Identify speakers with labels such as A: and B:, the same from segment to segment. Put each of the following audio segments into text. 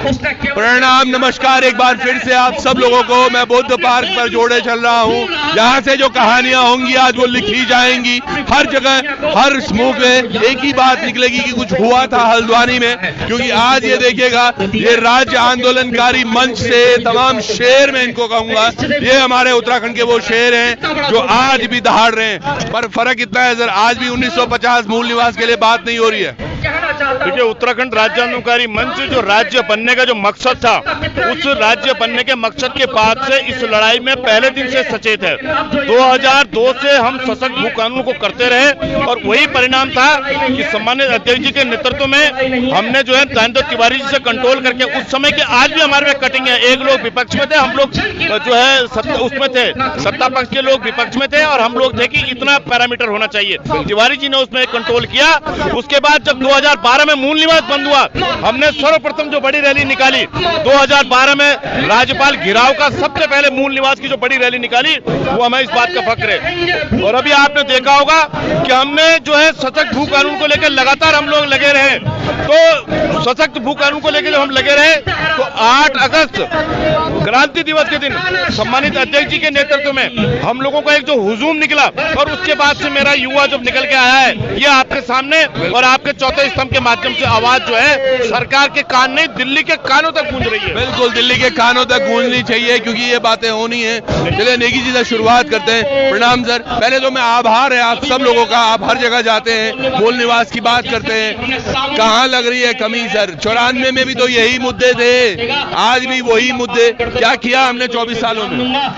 A: प्रणाम, नमस्कार एक बार फिर से आप सब लोगों को। मैं बुद्ध पार्क पर जोड़े चल रहा हूँ। यहाँ से जो कहानियां होंगी आज वो लिखी जाएंगी। हर जगह हर समूह में एक ही बात निकलेगी कि कुछ हुआ था हल्द्वानी में, क्योंकि आज ये देखिएगा, ये राज्य आंदोलनकारी मंच से तमाम शेर में इनको कहूंगा, ये हमारे उत्तराखंड के वो शेर हैं जो आज भी दहाड़ रहे हैं। पर फर्क इतना है सर, आज भी 1950 मूल निवास के लिए बात नहीं हो रही है।
B: देखिए, उत्तराखंड राज्य आंदोलनकारी मंच जो राज्य बनने का जो मकसद था, उस राज्य बनने के मकसद के बाद से इस लड़ाई में पहले दिन से सचेत है। 2002 से हम सशक्त भू कानून को करते रहे और वही परिणाम था कि सम्मानित अध्यक्ष जी के नेतृत्व में हमने जो है दानिश तिवारी जी से कंट्रोल करके, उस समय के आज भी हमारे में कटिंग है। एक लोग विपक्ष में थे, हम लोग जो है उसमें थे, सत्ता पक्ष के लोग विपक्ष में थे और हम लोग थे कि इतना पैरामीटर होना चाहिए। तिवारी जी ने उसमें कंट्रोल किया। उसके बाद जब 2012 में मूल निवास बंद हुआ, हमने सर्वप्रथम जो बड़ी रैली निकाली 2012 में, राज्यपाल घिराव का सबसे पहले मूल निवास की जो बड़ी रैली निकाली, वो हमें इस बात का फक्र है। और अभी आपने देखा होगा कि हमने जो है सशक्त भू कानून को लेकर लगातार हम लोग लगे रहे। तो सशक्त भू कानून को लेकर जब हम लगे रहे तो 8 अगस्त क्रांति दिवस के दिन सम्मानित अध्यक्ष जी के नेतृत्व में हम लोगों का एक जो हुजूम निकला, और उसके बाद से मेरा युवा जब निकल के आया है, ये आपके सामने और आपके चौथे स्तंभ के माध्यम से आवाज जो है सरकार के कान नहीं, दिल्ली के कानों तक गूंज रही है।
A: बिल्कुल, दिल्ली के कानों तक गूंजनी चाहिए, क्योंकि ये बातें होनी है। चलिए नेगी जी से शुरुआत करते हैं। प्रणाम सर। पहले तो मैं आभार है आप सब लोगों का, आप हर जगह जाते हैं, मूल निवास की बात करते हैं। कहाँ लग रही है कमी सर? 94 में भी तो यही मुद्दे थे, आज भी वही मुद्दे। क्या किया हमने 24 सालों में?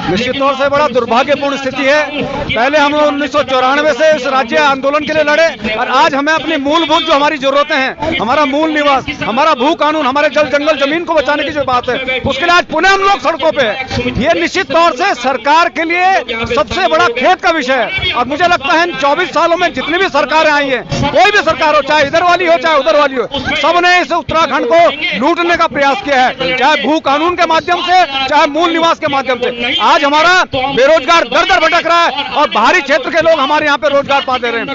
C: निश्चित तौर से बड़ा दुर्भाग्यपूर्ण स्थिति है। पहले हम 1994 से इस राज्य आंदोलन के लिए लड़े और आज हमें अपनी मूलभूत जो हमारी जरूरतें हैं, हमारा मूल निवास, हमारा भू कानून, हमारे जल जंगल जमीन को बचाने की जो बात है, उसके लिए आज पुनः हम लोग सड़कों पे हैं। ये निश्चित तौर से सरकार के लिए सबसे बड़ा खेद का विषय है। और मुझे लगता है इन 24 सालों में जितनी भी सरकारें आई हैं, कोई भी सरकार हो, चाहे इधर वाली हो चाहे उधर वाली हो, सबने इस उत्तराखंड को लूटने का प्रयास किया है, चाहे भू कानून के माध्यम से चाहे मूल निवास के माध्यम से। आज हमारा बेरोजगार दर दर भटक रहा है और बाहरी क्षेत्र के लोग हमारे यहाँ पे रोजगार पा दे रहे हैं।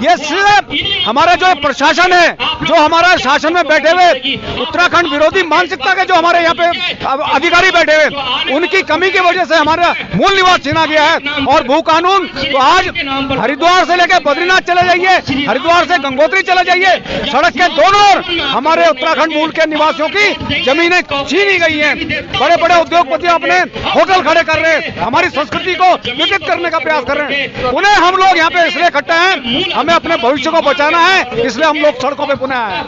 C: ये सिर्फ हमारा जो प्रशासन है, जो हमारा शासन में बैठे हुए उत्तराखंड विरोधी मानसिकता के जो हमारे यहाँ पे अधिकारी बैठे हुए, उनकी कमी की वजह से हमारा मूल निवास छीना गया है। और भू कानून तो आज हरिद्वार से लेकर बद्रीनाथ चले जाइए, हरिद्वार से गंगोत्री चले जाइए, सड़क के दोनों ओर हमारे उत्तराखंड मूल के निवासियों की जमीनें छीनी गई हैं। बड़े बड़े उद्योगपति अपने होटल खड़े कर रहे हैं, हमारी संस्कृति को विकसित करने का प्रयास कर रहे हैं। पुनः हम लोग यहाँ पे इसलिए इकट्ठे हैं, हमें अपने भविष्य को बचाना है, इसलिए हम लोग सड़कों पे पुनः आए।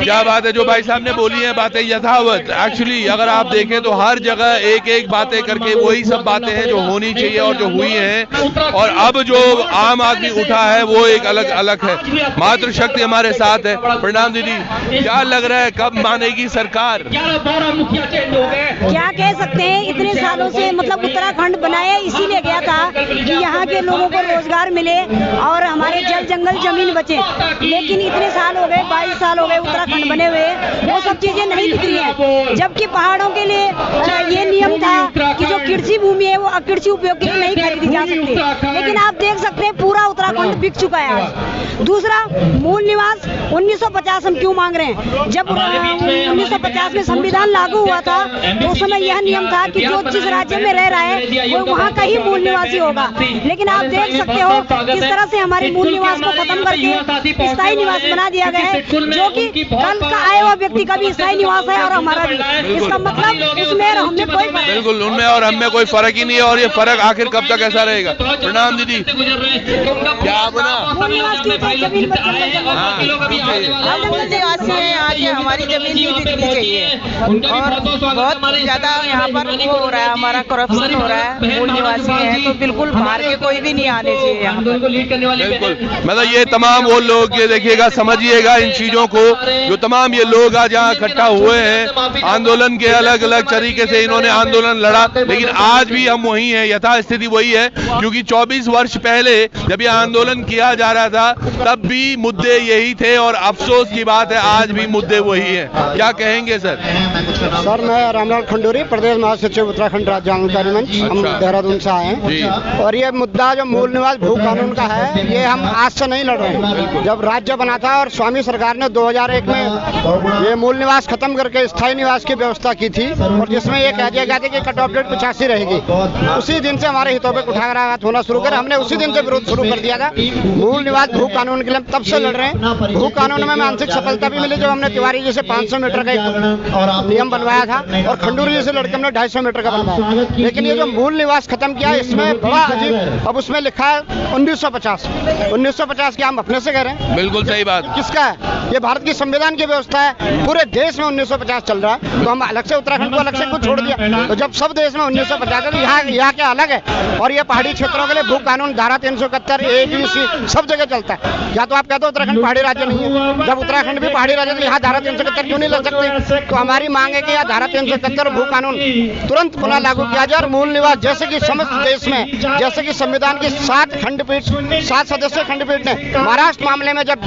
A: क्या बात है जो भाई साहब ने बोली है, बातें यथावत। एक्चुअली अगर आप देखें तो हर जगह एक एक बातें करके वही सब बातें हैं जो होनी चाहिए और जो हुई हैं। और अब जो आम आदमी उठा है वो एक अलग अलग है। मातृशक्ति हमारे साथ है। प्रणाम दीदी, क्या लग रहा है कब मानेगी सरकार?
D: क्या कह सकते हैं, इतने सालों से मतलब उत्तराखंड बनाया इसीलिए गया था कि यहाँ के लोगों को रोजगार मिले और हमारे जल जंगल जमीन बचे। लेकिन इतने साल हो गए, 22 साल हो गए उत्तराखंड बने हुए, वो सब चीजें नहीं दिख रही हैं। जबकि पहाड़ों के लिए ये नियम था कि जो कृषि भूमि है वो अकृषि उपयोग के लिए नहीं खरीदी जा सकती। लेकिन आप देख सकते हैं पूरा उत्तराखंड बिक चुका है आज। दूसरा, मूल निवास 1950 हम क्यों मांग रहे हैं? जब 1950 में संविधान लागू हुआ था तो उस समय यह नियम था कि जो जिस राज्य में रह रहा है वो वहाँ का ही मूल निवासी होगा। लेकिन आप देख सकते हो किस तरह से हमारे मूल निवास को खत्म करके स्थायी निवास बना दिया गया है, जो कि कल का आया हुआ व्यक्ति का भी स्थायी निवास है और हमारा भी। इसका मतलब उसमें और हमें कोई,
A: बिल्कुल उनमें और हमें कोई फर्क ही नहीं है। और ये फर्क आखिर कब तक ऐसा रहेगा? प्रणाम दीदी, क्या बना?
D: मूल निवास की जमीन
E: निवासी है, आज हमारी जमीन नहीं बिकनी चाहिए और बहुत ज्यादा यहाँ पर वो हो रहा है, हमारा करप्शन हो रहा है। मूल निवासी है तो बिल्कुल बाहर के कोई भी नहीं आने चाहिए यहाँ पर।
A: बिल्कुल, मतलब ये तमाम वो लोग, ये देखिएगा, समझिएगा इन चीजों को, जो तमाम ये लोग आज यहाँ इकट्ठा हुए हैं। आंदोलन के अलग अलग तरीके से इन्होंने आंदोलन लड़ा, लेकिन आज भी हम वही हैं, यथा स्थिति वही है। क्योंकि 24 वर्ष पहले जब ये आंदोलन किया जा रहा था तब भी मुद्दे यही थे और अफसोस की बात है आज भी मुद्दे वही है। क्या कहेंगे सर?
C: सर, मैं रामलाल खंडूरी,
F: प्रदेश महासचिव उत्तराखंड राज्य आंदोलनकारी मंच। हम देहरादून से आए हैं और ये मुद्दा जो मूल निवास भू कानून का है, ये हम आज से नहीं लड़ रहे हैं। जब राज्य बना था और स्वामी सरकार ने 2001 में ये मूल निवास खत्म करके स्थायी निवास की व्यवस्था की थी और जिसमें ये कह दिया गया था कि कट ऑफ डेट 85 रहेगी, उसी दिन से हमारे हितों पे कुठाराघात होना शुरू कर हमने उसी दिन से विरोध शुरू कर दिया था। मूल निवास भू कानून के लिए हम तब से लड़ रहे हैं। भू कानून में मानसिक सफलता भी मिली जब हमने तिवारी जी से 500 मीटर का एक नियम बनवाया था और खंडूरी जी से लड़के हमने 250 मीटर का बनवाया। लेकिन ये जो मूल निवास खत्म किया, इसमें बड़ा अजीब, अब उसमें लिखा है 1950। 1950 क्या हम अपने से कह रहे हैं?
A: बिल्कुल सही बात।
F: किसका है? ये भारत की संविधान की व्यवस्था है। पूरे देश में 1950 चल रहा है, तो हम अलग से उत्तराखंड को अलग से कुछ छोड़ दिया। तो जब सब देश में 1950 है तो यहाँ क्या अलग है? और ये पहाड़ी क्षेत्रों के लिए भू कानून धारा 371 A B C सब जगह चलता है। या तो आप कहते हो उत्तराखंड पहाड़ी राज्य नहीं है, जब उत्तराखंड भी पहाड़ी राज्य तो यहाँ धारा 371 क्यों नहीं लग सकते? तो हमारी मांग है कि यहाँ धारा 371 भू कानून तुरंत पुनः लागू किया जाए और मूल निवास जैसे कि समस्त देश में, जैसे कि संविधान की 7 सदस्यीय खंडपीठ ने महाराष्ट्र मामले में जब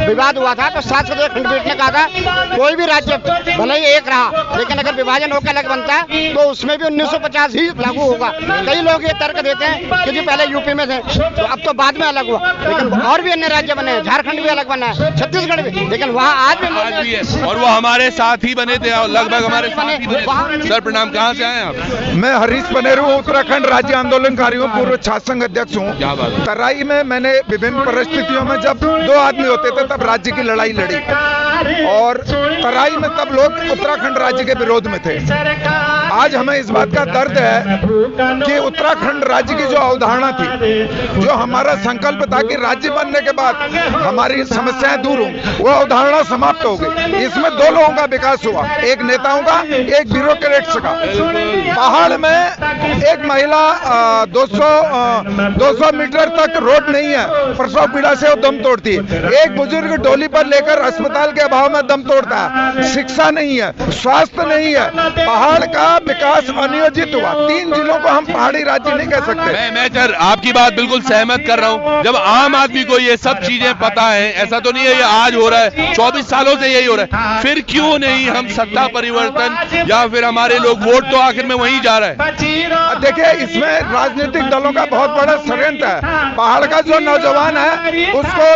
F: विवाद हुआ था तो 7 सदस्यीय खंडपीठ ने कहा था कोई भी राज्य भले ही एक रहा, लेकिन अगर विभाजन होकर अलग बनता है तो उसमें भी 1950 ही लागू होगा। कई लोग ये तर्क देते हैं कि जी पहले यूपी में थे तो अब तो बाद में अलग हुआ, लेकिन और भी अन्य राज्य बने हैं, झारखंड भी अलग बना है, छत्तीसगढ़ भी, लेकिन वहाँ आज भी
A: है और वो हमारे साथ ही बने थे और लगभग हमारे साथ ही बने थे। सर प्रणाम, कहाँ से आए आप?
G: मैं हरीश बनेरू, उत्तराखंड राज्य आंदोलनकारी हूँ, पूर्व छात्र संघ अध्यक्ष हूँ। तराई में मैंने विभिन्न परिस्थितियों में जब 2 आदमी होते थे तब राज्य की लड़ाई लड़ी और तराई में तब लोग उत्तराखंड राज्य के विरोध में थे। आज हमें इस बात का दर्द है कि उत्तराखंड राज्य की जो अवधारणा थी, जो हमारा संकल्प था कि राज्य बनने के बाद हमारी समस्याएं दूर होंगी, वो अवधारणा समाप्त हो गई। इसमें 2 लोगों का विकास हुआ, एक नेताओं का, एक ब्यूरोक्रेट्स का। पहाड़ में एक महिला 200 मीटर तक रोड नहीं है, प्रसव पीड़ा से वो दम तोड़ती है। एक बुजुर्ग डोली पर लेकर अस्पताल के अभाव में दम तोड़ता है। शिक्षा नहीं है, स्वास्थ्य नहीं है, पहाड़ का विकास अनियोजित हुआ। 3 जिलों को हम पहाड़ी राज्य नहीं कह सकते।
A: मैं सर आपकी बात बिल्कुल सहमत कर रहा हूँ। जब आम आदमी को ये सब चीजें पता है, ऐसा तो नहीं है ये आज हो रहा है, 24 सालों से यही हो रहा है, फिर क्यों नहीं हम सत्ता परिवर्तन या फिर हमारे लोग वोट तो आखिर में वहीं जा रहा है?
G: देखिए, इसमें राजनीतिक दलों का बहुत बड़ा षड्यंत्र है। पहाड़ का जो नौजवान है उसको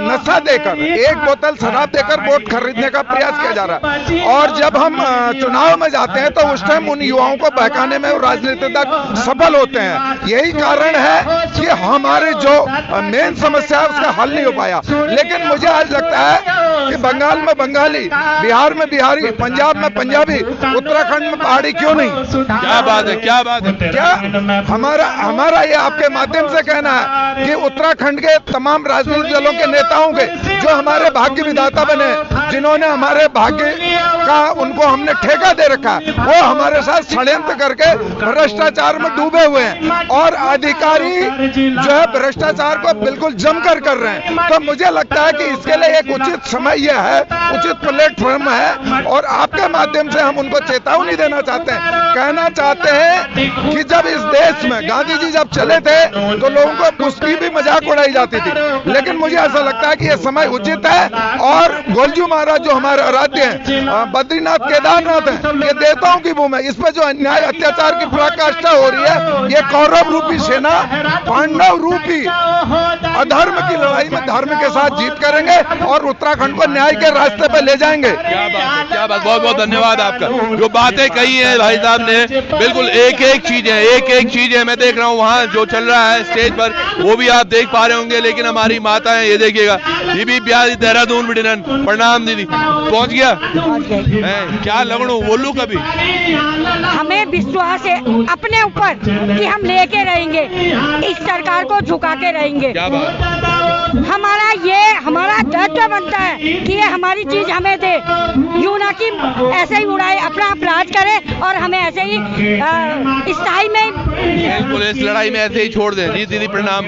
G: नशा देकर, 1 बोतल शराब देकर वोट खरीदने का प्रयास किया जा रहा है और जब हम चुनाव में जाते हैं तो उस टाइम उन युवाओं को बहकाने में राजनीति तक सफल होते हैं। यही कारण है कि हमारे जो मेन समस्या है उसका हल नहीं हो पाया। लेकिन मुझे आज लगता है कि बंगाल में बंगाली, बिहार में बिहारी, पंजाब में पंजाबी, उत्तराखंड में पहाड़ी क्यों नहीं?
A: क्या बात है, क्या बात है।
G: क्या हमारा ये आपके माध्यम से कहना है कि उत्तराखंड के तमाम राजनीतिक दलों के नेताओं के जो हमारे भाग्य विधाता बने, जिन्होंने हमारे भाग्य का उनको हमने ठेका दे रखा है, वो हमारे साथ षड्यंत्र करके भ्रष्टाचार में डूबे हुए हैं और अधिकारी जो है भ्रष्टाचार को बिल्कुल जमकर कर रहे हैं। तो मुझे लगता है कि इसके लिए एक उचित समय यह है, उचित प्लेटफॉर्म है और आपके माध्यम से हम उनको चेतावनी देना चाहते हैं, कहना चाहते हैं कि जब इस देश में गांधी जी जब चले थे तो लोगों को उसकी भी मजाक उड़ाई जाती थी, लेकिन मुझे ऐसा लगता है कि यह समय उचित है और गोलजू महाराज जो हमारे आराध्य हैं, बद्रीनाथ केदारनाथ है, ये देवताओं की भूमि है। इस पर जो अन्याय अत्याचार की पराकाष्ठा हो रही है, ये कौरव रूपी सेना पांडव रूपी अधर्म की लड़ाई में धर्म के साथ जीत करेंगे और उत्तराखंड को न्याय के रास्ते पे ले जाएंगे।
A: क्या बात है, क्या बात, बहुत बहुत धन्यवाद आपका। जो बातें कही है भाई साहब ने, बिल्कुल एक एक चीज है। मैं देख रहा हूँ वहाँ जो चल रहा है स्टेज पर, वो भी आप देख पा रहे होंगे, लेकिन हमारी माता है, ये देखिएगा, ये भी प्यार देहरादून बिडनन। प्रणाम दीदी, पहुँच गया क्या लगणू बोलू कभी?
D: हमें विश्वास है अपने ऊपर कि हम लेके रहेंगे, इस सरकार को झुका के रहेंगे।
A: क्या बात?
D: हमारा दायित्व बनता है कि ये हमारी चीज हमें दे, यूं ना कि ऐसे ही उड़ाए, अपना अपराध करे और हमें ऐसे ही स्थायी में
A: बिल्कुल इस लड़ाई में ऐसे ही छोड़ दें। जी दीदी प्रणाम,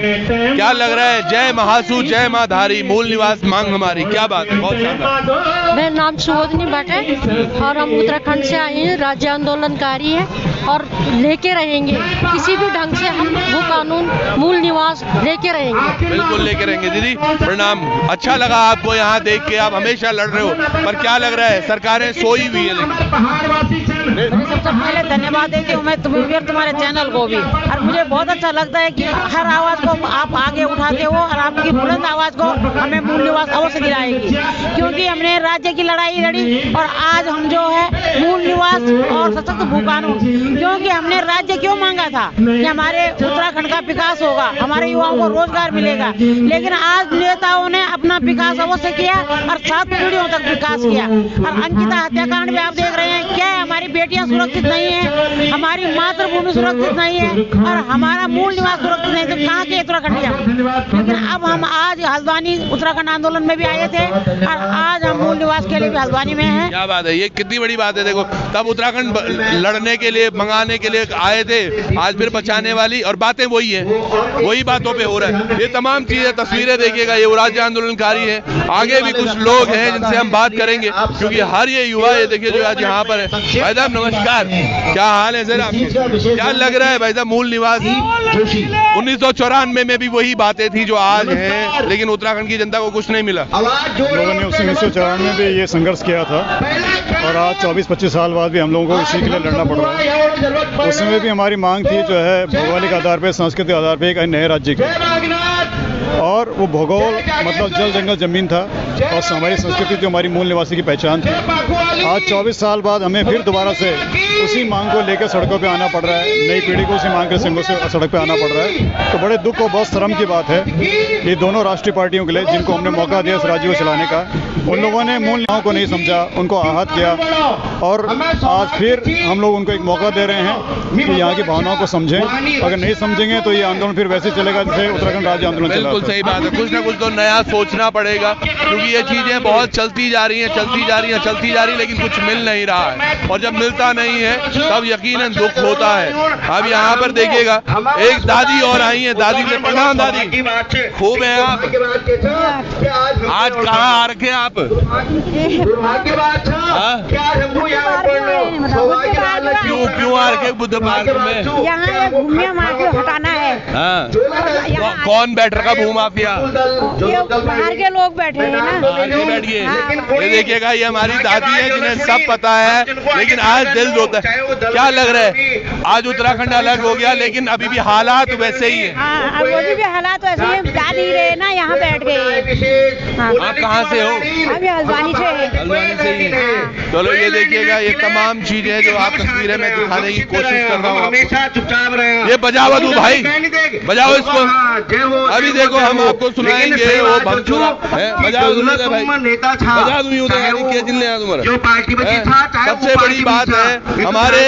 A: क्या लग रहा है? जय महासू जय माँ धारी, मूल निवास मांग हमारी, क्या बात है? बहुत शानदार।
H: मेरा नाम सुबोधनी भट्ट है और हम उत्तराखंड से आए हैं, राज्य आंदोलनकारी है और लेके रहेंगे किसी भी ढंग से हम वो कानून मूल निवास लेके रहेंगे।
A: बिल्कुल लेके करेंगे। दीदी प्रणाम, अच्छा लगा आपको यहाँ देख के, आप हमेशा लड़ रहे हो, पर क्या लग रहा है सरकारें सोई हुई है?
E: मैंने सबसे पहले धन्यवाद देती हूँ मैं तुम्हें भी और तुम्हारे चैनल को भी, और मुझे बहुत अच्छा लगता है कि हर आवाज को आप आगे उठाते हो और आपकी बुलंद आवाज को हमें मूल निवास अवश्य दिलाएगी, क्योंकि हमने राज्य की लड़ाई लड़ी और आज हम जो है मूल निवास और सशक्त भू कानून, क्योंकि हमने राज्य क्यों मांगा था कि हमारे उत्तराखंड का विकास होगा, हमारे युवाओं को रोजगार मिलेगा, लेकिन आज नेताओं ने अपना विकास अवश्य किया और 7 पीढ़ियों तक विकास किया। और अंकिता हत्याकांड में आप देख रहे हैं क्या है, हमारी बेटियां सुरक्षित नहीं है, हमारी मातृभूमि सुरक्षित नहीं है और हमारा मूल निवास सुरक्षित नहीं, तो कहाँ के उत्तराखंडिया। लेकिन अब हम आज हल्द्वानी उत्तराखंड आंदोलन में भी आए थे और आज हम मूल निवास के लिए भी हल्द्वानी में हैं।
A: क्या बात है, ये कितनी बड़ी बात है। देखो तब उत्तराखंड लड़ने के लिए, मंगाने के लिए आए थे, आज फिर बचाने वाली, और बातें वही है, वही बातों पे हो रहा है। ये तमाम चीजें, तस्वीरें देखिएगा, ये राज्य आंदोलनकारी है। आगे भी कुछ लोग हैं जिनसे हम बात करेंगे, क्योंकि हर ये युवा, ये देखिए जो आज यहाँ पर है। भाई साहब नमस्कार, क्या हाल है सर आपके? क्या लग रहा है भाई साहब, मूल निवास 1994 में भी वही बातें थी जो आज है, लेकिन उत्तराखंड की जनता को कुछ नहीं मिला।
I: लोगों ने 1994 में भी ये संघर्ष किया था और आज 24-25 साल बाद भी हम लोगों को इसी के लिए लड़ना पड़ रहा है। उस समय भी हमारी मांग थी जो है भौगोलिक आधार पर, सांस्कृतिक आधार पर एक नए राज्य की, और वो भूगोल मतलब जल जंगल जमीन था और हमारी संस्कृति जो हमारी मूल निवासी की पहचान थी। आज 24 साल बाद हमें फिर दोबारा से उसी मांग को लेकर सड़कों पे आना पड़ रहा है, नई पीढ़ी को उसी मांग के संघों से सड़क पे आना पड़ रहा है। तो बड़े दुख और बहुत शर्म की बात है ये दोनों राष्ट्रीय पार्टियों के लिए, जिनको हमने मौका दिया इस राज्य को चलाने का, उन लोगों ने मूल निवासियों को नहीं समझा, उनको आहत किया, और आज फिर हम लोग उनको एक मौका दे रहे हैं कि यहाँ की भावनाओं को समझें। अगर नहीं समझेंगे तो ये आंदोलन फिर वैसे चलेगा जैसे उत्तराखंड राज्य आंदोलन चला।
A: बिल्कुल सही बात है, कुछ ना कुछ तो नया सोचना पड़ेगा, क्योंकि ये चीजें बहुत चलती जा रही हैं, लेकिन कुछ मिल नहीं रहा है, और जब मिलता नहीं है तब यकीनन दुख होता है। अब यहाँ पर देखिएगा एक दादी और आई है, दादी से प्रणाम। दादी खूब है आप, आज कहाँ आ रखे आप? क्यों आ रखे बुद्ध पार्क में?
D: यहाँ घूमने को हटाना है।
A: कौन बैठ रखा भूमाफिया?
D: बाहर के लोग बैठे हैं ना,
A: बाहर के बैठिए। ये देखिएगा, ये हमारी दादी है जिन्हें सब पता है, लेकिन आज दिल रोता है। क्या लग रहा है, आज उत्तराखंड अलग हो गया, लेकिन अभी भी हालात वैसे ही है।
D: अभी भी हालात वैसे ही, जा नहीं रहे ना, यहाँ बैठ गए।
A: आप कहाँ से हो?
D: अभी हल्द्वानी से है।
A: हल्द्वानी से ही। चलो ये देखिएगा, ये तमाम चीजें जो आप तस्वीरें में दिखाने की कोशिश कर रहा हूँ आपको। ये बजाओ तू भाई, बजाओ इसको। अभी देखो हम आपको सुनाएंगे वो भंचुरा है, बजाओ भाई, बजा दूँ के जिले सबसे बड़ी बात है हमारे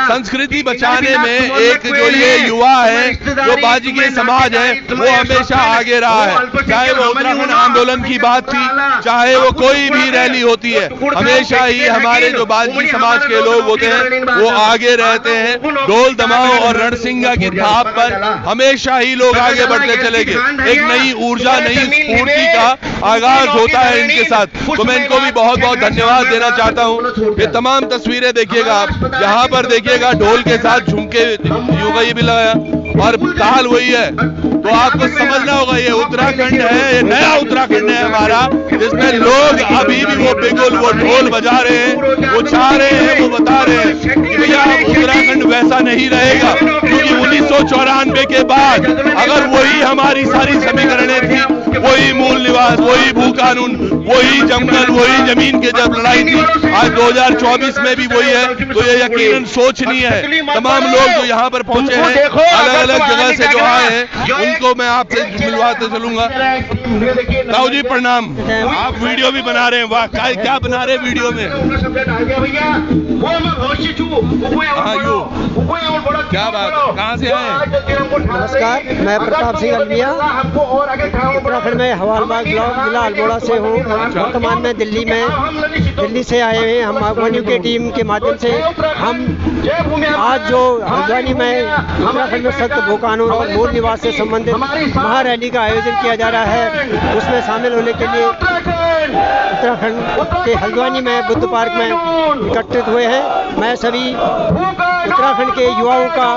A: संस्कृति बचाने में एक जो ये युवा है, जो बाजीगर समाज है, वो हमेशा आगे रहा है। चाहे वो उत्तराखंड आंदोलन की बात थी, चाहे वो कोई भी रैली होती है, हमेशा ही हमारे जो बाजी समाज के लोग होते हैं वो आगे रहते हैं। ढोल दमाओं और रणसिंगा की थाप पर हमेशा ही लोग आगे बढ़ते चले गए। एक नई ऊर्जा, नई स्फूर्ति का आगाज होता है इनके साथ, तो मैं इनको भी बहुत बहुत धन्यवाद देना चाहता हूँ। ये तमाम तस्वीरें देखिएगा आप, यहाँ पर देखिएगा ढोल के साथ झुमके योगा ये भी लगाया और ताल वही है, तो आपको समझना होगा ये उत्तराखंड है, ये नया उत्तराखंड है हमारा, जिसमें लोग अभी भी वो बिगुल, वो ढोल बजा रहे हैं, वो चाह रहे हैं, वो बता रहे हैं कि भैया उत्तराखंड वैसा नहीं रहेगा, क्योंकि 1994 के बाद अगर वही हमारी सारी समीकरणें थी, वही मूल निवास, वही भू कानून, वही जंगल, वही जमीन की जब लड़ाई थी, आज 2024 में भी वही है, तो ये यकीनन सोचनीय है। तमाम लोग जो यहाँ पर पहुंचे हैं, अलग अलग जगह से जो आए हैं, उनको मैं आपसे मिलवाते चलूंगा। ताऊ जी प्रणाम, आप वीडियो भी बना रहे हैं, वाह क्या बना रहे हैं वीडियो में? क्या बात, कहाँ से आए?
J: नमस्कार, मैं प्रताप सिंह अलमिया, उत्तराखंड में हवालबाग ब्लॉक, जिला अल्मोड़ा से हूँ। वर्तमान में दिल्ली से आए हैं। हम बागवानियों की टीम के माध्यम से हम आज जो हल्द्वानी में उत्तराखंड में सख्त भू कानून और मूल निवास से संबंधित महारैली का आयोजन किया जा रहा है, उसमें शामिल होने के लिए उत्तराखंड के हल्द्वानी में बुद्ध पार्क में एकत्रित हुए हैं। मैं सभी उत्तराखंड के युवाओं का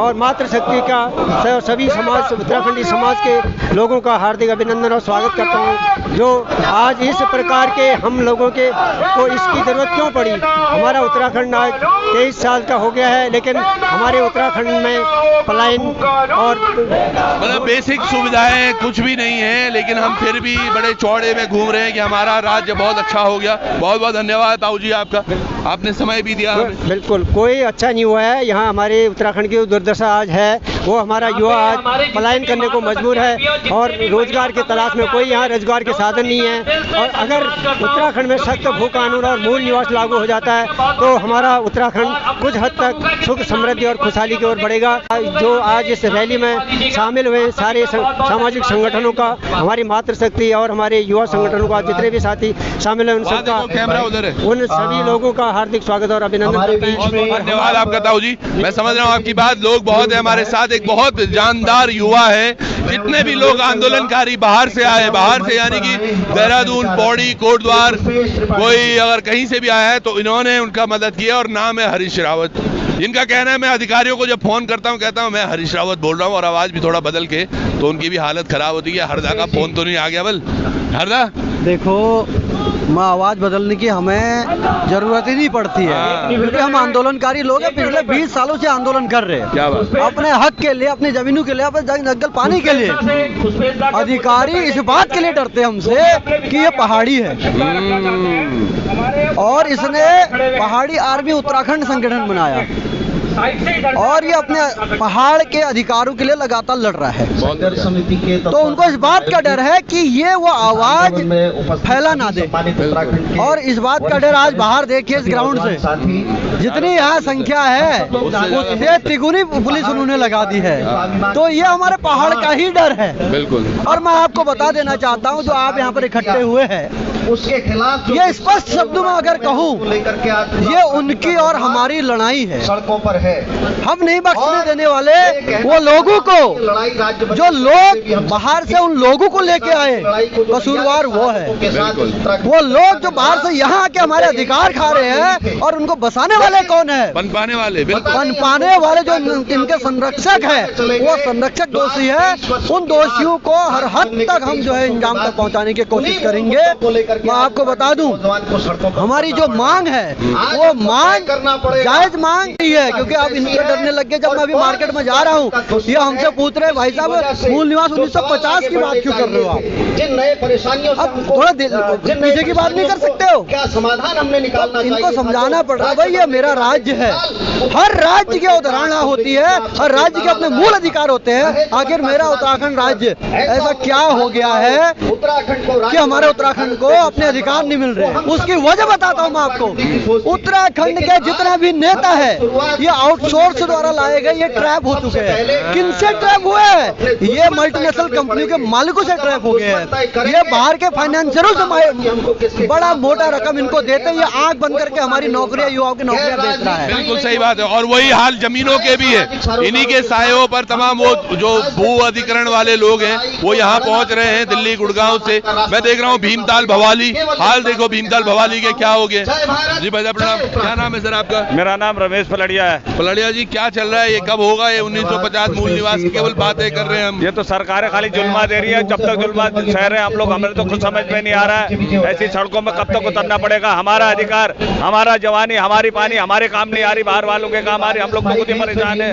J: और मातृशक्ति का सभी समाज उत्तराखंडी समाज के लोगों का हार्दिक अभिनंदन और स्वागत करता हूँ, जो आज इस प्रकार के हम लोगों के को इसकी जरूरत क्यों पड़ी। हमारा उत्तराखंड आज 23 साल का हो गया है, लेकिन हमारे उत्तराखंड में पलायन और
A: मतलब बेसिक सुविधाएं कुछ भी नहीं है, लेकिन हम फिर भी बड़े चौड़े में घूम रहे हैं कि हमारा राज्य बहुत अच्छा हो गया। बहुत बहुत धन्यवाद ताऊ जी आपका, आपने समय भी दिया हमें।
J: बिल्कुल कोई अच्छा नहीं हुआ है। यहाँ हमारे उत्तराखंड की दुर्दशा आज है, वो हमारा युवा आज पलायन करने को मजबूर है और रोजगार की तलाश में कोई यहाँ रोजगार के साधन नहीं है। और अगर उत्तराखंड में सख्त भू कानून और मूल निवास लागू हो जाता है तो हमारा उत्तराखंड कुछ हद तक सुख समृद्धि और खुशहाली की ओर बढ़ेगा। जो आज इस रैली में शामिल हुए सारे सामाजिक संगठनों का, हमारी मातृशक्ति और हमारे युवा संगठनों का जितने भी साथी शामिल है उन सबका, उन सभी लोगों का हार्दिक स्वागत और अभिनंदन करते हैं।
A: धन्यवाद आपका ताऊ जी। मैं समझ रहा हूँ आपकी बात, लोग बहुत है हमारे साथ, एक बहुत जानदार युवा है। जितने भी लोग आंदोलनकारी बाहर से आए, बाहर से यानी कि देहरादून, पौड़ी, कोटद्वार, कोई अगर कहीं से भी आया है तो इन्होंने उनका मदद किया और नाम है हरीश रावत। इनका कहना है, मैं अधिकारियों को जब फोन करता हूं कहता हूं मैं हरीश रावत बोल रहा हूं और आवाज भी थोड़ा बदल के, तो उनकी भी हालत खराब होती है। हरदा का फोन तो नहीं आ गया? बल हरदा
K: देखो, माँ आवाज बदलने की हमें जरूरत ही नहीं पड़ती है, क्योंकि हम आंदोलनकारी लोग हैं। पिछले 20 सालों से आंदोलन कर रहे हैं।
A: क्या बात? अपने
K: हक के लिए, अपनी जमीनों के लिए, अपने जंगल पानी के लिए। अधिकारी इस बात के लिए डरते हैं हमसे कि ये पहाड़ी है, और इसने पहाड़ी आर्मी उत्तराखंड संगठन बनाया और ये अपने पहाड़ के अधिकारों के लिए लगातार लड़ रहा है। तो उनको इस बात का डर है कि ये वो आवाज फैला ना दे, और इस बात का डर आज बाहर देखिए, इस ग्राउंड से जितनी यहाँ संख्या है उससे तिगुनी पुलिस उन्होंने लगा दी है। तो ये हमारे पहाड़ का ही डर है।
A: बिल्कुल।
K: और मैं आपको बता देना चाहता हूँ, जो आप यहाँ पर इकट्ठे हुए हैं उसके खिलाफ, ये स्पष्ट शब्दों में अगर कहूँ, ये उनकी और हमारी लड़ाई है। सड़कों पर है, हम नहीं बख्शने देने वाले वो लोगों को, जो लोग बाहर से उन लोगों को लेके आए, कसूरवार वो है। वो लोग जो बाहर से यहाँ आके हमारे अधिकार खा रहे हैं, और उनको बसाने वाले कौन है?
A: पनपाने वाले।
K: पनपाने वाले जो इनके संरक्षक है, वो संरक्षक दोषी है। उन दोषियों को हर हद तक हम जो है इंजाम तक पहुँचाने की कोशिश करेंगे। मैं आपको बता दूं, हमारी जो मांग है वो मांग जायज मांग ही है, क्योंकि आप इनसे डरने लग गए। जब मैं अभी मार्केट में जा रहा हूँ, ये हमसे पूछ रहे भाई साहब मूल निवास 1950 की बात क्यों कर रहे हो आप? जिन नए परेशानियों से अब थोड़ा पीछे की बात नहीं कर सकते हो? क्या समाधान हमने निकालना? इनको समझाना पड़ रहा है, भाई ये मेरा राज्य है। हर राज्य की अवधारणा होती है, हर राज्य के अपने मूल अधिकार होते हैं। आखिर मेरा उत्तराखंड राज्य ऐसा क्या हो गया है कि हमारे उत्तराखंड को अपने अधिकार नहीं मिल रहे? उसकी वजह बताता हूँ मैं आपको। उत्तराखंड के जितना भी नेता है, ये आउटसोर्स द्वारा लाए गए, ये ट्रैप हो चुके हैं। किनसे ट्रैप हुए हैं? ये मल्टीनेशनल कंपनियों के मालिकों से ट्रैप हो गए हैं। ये बाहर के फाइनेंशियरों से बड़ा मोटा रकम इनको देते, ये आंख बंद करके हमारी नौकरियां, युवाओं की नौकरियां बेच रहा है।
A: बिल्कुल सही बात है। और वही हाल जमीनों के भी है। इन्हीं के सायों पर तमाम वो जो भू अधिग्रहण वाले लोग हैं वो यहाँ पहुंच रहे हैं दिल्ली, गुड़गांव से। मैं देख रहा हूँ भीमताल भवाली, हाल देखो भीमताल भवाली के क्या हो गया। जी भाई प्रणाम, क्या नाम है सर आपका?
B: मेरा नाम रमेश पलड़िया है।
A: पलड़िया जी, क्या चल रहा है? ये कब होगा? ये 1950 मूल निवास की केवल बातें कर रहे हैं हम।
B: ये तो सरकारें खाली जुल्मा दे रही है। जब तक जुल्मा सह रहे हैं हम लोग, हमें तो कुछ समझ में नहीं आ रहा है। ऐसी सड़कों में कब तक उतरना पड़ेगा? हमारा अधिकार, हमारा जवानी, हमारी पानी, हमारे काम नहीं आ रही, बाहर वालों के काम आ रही। हम लोग बहुत ही परेशान है,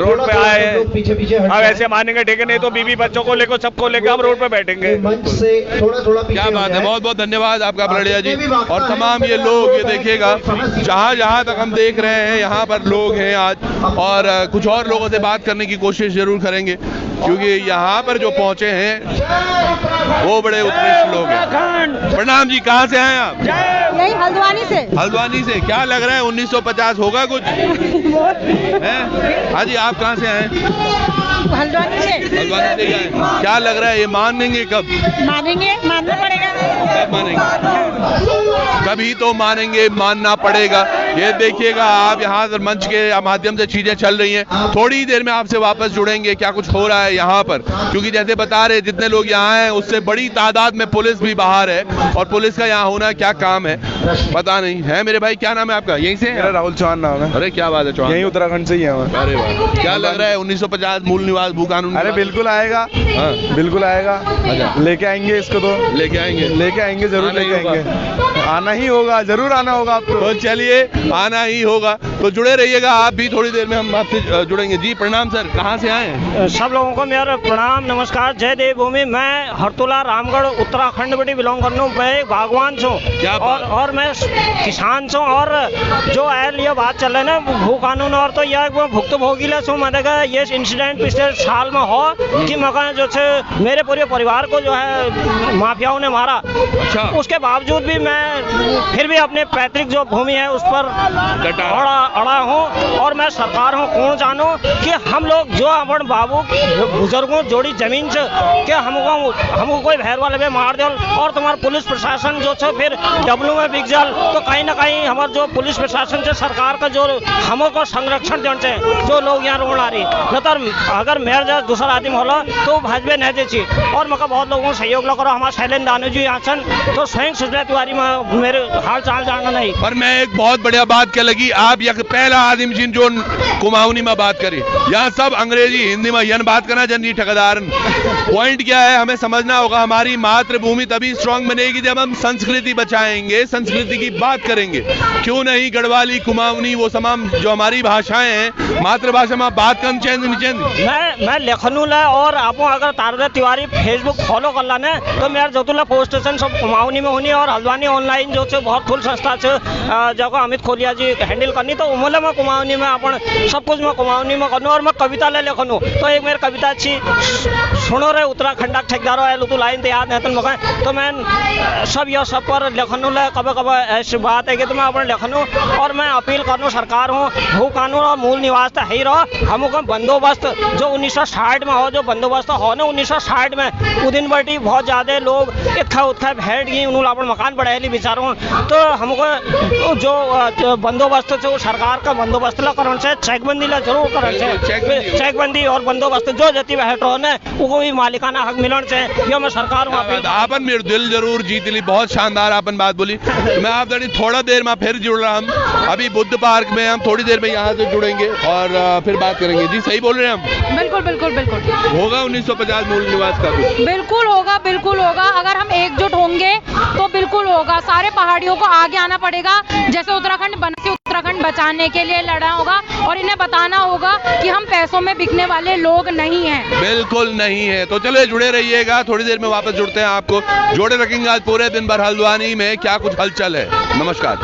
B: रोड पे आए हैं। अब ऐसे मानेंगे ठीक है, नहीं तो बीवी बच्चों को लेकर, सबको लेकर हम रोड पे बैठेंगे।
A: क्या बात है, बहुत बहुत धन्यवाद आपका पलड़िया जी। और तमाम ये लोग, ये देखिएगा जहां तक हम देख रहे हैं यहाँ पर लोग हैं आज, और कुछ और लोगों से बात करने की कोशिश जरूर करेंगे, क्योंकि यहाँ पर जो पहुंचे हैं वो बड़े उत्कृष्ट लोग हैं। प्रणाम जी, कहाँ से हैं आप?
D: यही हल्द्वानी से।
A: हल्द्वानी से। क्या लग रहा है 1950 होगा कुछ? हाँ जी, आप कहाँ से आए?
D: हल्द्वानी से।
A: हल्द्वानी से आए। क्या लग रहा है, ये मानेंगे कब?
D: मानेंगे, मानना पड़ेगा।
A: कब मानेंगे? कभी तो मानेंगे, मानना पड़ेगा। ये देखिएगा आप, यहाँ मंच के माध्यम से चीजें चल रही हैं। थोड़ी देर में आपसे वापस जुड़ेंगे क्या कुछ हो रहा है यहाँ पर, क्योंकि जैसे बता रहे जितने लोग यहाँ हैं उससे बड़ी तादाद में पुलिस भी बाहर है, और पुलिस का यहाँ होना क्या काम है पता नहीं है। मेरे भाई क्या नाम है आपका? यहीं से?
L: मेरा राहुल चौहान नाम है।
A: अरे क्या बात है चौहान,
L: यहीं उत्तराखंड से ही है।
A: अरे वाह, क्या लग रहा है 1950 मूल निवास भू कानून?
L: अरे बिल्कुल आएगा, बिल्कुल आएगा, लेके आएंगे इसको, तो लेके आएंगे जरूर, लेके आएंगे, आना ही होगा, जरूर आना होगा आपको।
A: तो चलिए आना ही होगा, तो जुड़े रहिएगा आप भी, थोड़ी देर में हम आपसे जुड़ेंगे। जी प्रणाम सर, कहाँ से आए हैं?
M: सब लोगों को मेरा प्रणाम, नमस्कार, जय देवभूमि। मैं हरतुला रामगढ़ उत्तराखंड बड़ी बिलोंग करता हूँ। मैं एक बागवान छूँ और मैं किसान छूँ। और जो है ये बात चल रही है ना भू कानून, और तो यह भुक्तभोगी छूँ। मैं देखा ये इंसिडेंट पिछले साल में हो कि मकान जो है मेरे पूरे परिवार को जो है माफियाओं ने मारा। अच्छा। उसके बावजूद भी मैं फिर भी अपने पैतृक जो भूमि है उस पर अड़ा हूँ, और मैं सरकार हूँ कौन जानू कि हम लोग जो अपन बाबू बुजुर्गों जोड़ी जमीन से कि हमको कोई भैर वाले में मार दे, और तुम्हारा पुलिस प्रशासन जो है फिर डब्लू में बिक जाल, तो कहीं ना कहीं हमारे जो पुलिस प्रशासन से सरकार का जो हमको संरक्षण देना चाहिए। जो लोग यहाँ रोड आ रही न तो अगर मेरे जैसा दूसरा आदमी होला तो भाजपा नहीं देची, और मका बहुत लोगों को सहयोग लगा। हमारे शैलेंद्र दानू जी यहाँ तो स्वयं सुजला तिवारी में मेरे हाल चाल जानना नहीं।
A: और मैं एक बहुत बढ़िया बात क्या लगी, आप यह पहला आदमी जिन जो कुमाऊनी में बात करी, यहाँ सब अंग्रेजी हिंदी में यन बात करना जन ठेकेदार। पॉइंट क्या है, हमें समझना होगा हमारी मातृभूमि तभी स्ट्रांग बनेगी जब हम संस्कृति बचाएंगे, संस्कृति की बात करेंगे। क्यों नहीं गढ़वाली, कुमाऊनी, वो तमाम जो हमारी भाषाएं हैं, मातृभाषा में बात कर
M: मैं लेखनू ला, और आप अगर तारदा तिवारी फेसबुक फॉलो कर लाने तो मेरे जोतुला पोस्ट स्टेशन सब कुमाऊनी में होनी, और हल्द्वानी ऑनलाइन जो बहुत फुल संस्था जगह अमित खोलिया जी हैंडल करनी, तो उमले में कुमाऊनी में अपन सब कुछ मैं कुमाऊनी में करनू। और मैं कविता ले लिखनू, तो एक मेरी कविता अच्छी सुनो रे उत्तराखंड ठेकेदारों है तो लाइन तो याद नहीं मका, तो मैं सब यह सब पर लिखनू ले कब कब ऐसी बात है कि तो मैं अपने लिखनू। और मैं अपील करनू सरकार हूँ भू कानून और मूल निवास तो ही रहो, हमको बंदोबस्त जो 1960 में हो, जो बंदोबस्त हो ना 1960 में उदिन बटी बहुत ज्यादा लोग इत्था उत्था बैठ गई, उन्होंने अपना मकान बढ़ाए बेचारों, तो हमको जो बंदोबस्त है सरकार का बंदोबस्त ला करना चाहिए, चेकबंदी ला जरूर करना चाहिए, चेकबंदी और बंदोबस्त जो जती बैठ रहो ना वो भी मालिकाना हक मिलना चाहिए। ये मैं सरकार
A: आपन मेरे दिल जरूर जीत ली, बहुत शानदार आपन बात बोली। मैं आप थोड़ा देर में फिर जुड़ रहा, हम अभी बुद्ध पार्क में, हम थोड़ी देर में यहाँ से जुड़ेंगे और फिर बात करेंगे। जी सही बोल रहे हैं हम?
N: बिल्कुल बिल्कुल बिल्कुल
A: होगा 1950 मूल निवास का कुछ?
N: बिल्कुल होगा, बिल्कुल होगा। अगर हम एकजुट होंगे तो बिल्कुल होगा। सारे पहाड़ियों को आगे आना पड़ेगा, जैसे उत्तराखंड बना, उत्तराखंड बचाने के लिए लड़ा होगा, और इन्हें बताना होगा कि हम पैसों में बिकने वाले लोग नहीं हैं।
A: बिल्कुल नहीं है। तो चलिए जुड़े रहिएगा, थोड़ी देर में वापस जुड़ते हैं, आपको जोड़े रखेंगे आज पूरे दिन भर हल्द्वानी में क्या कुछ हलचल है। नमस्कार।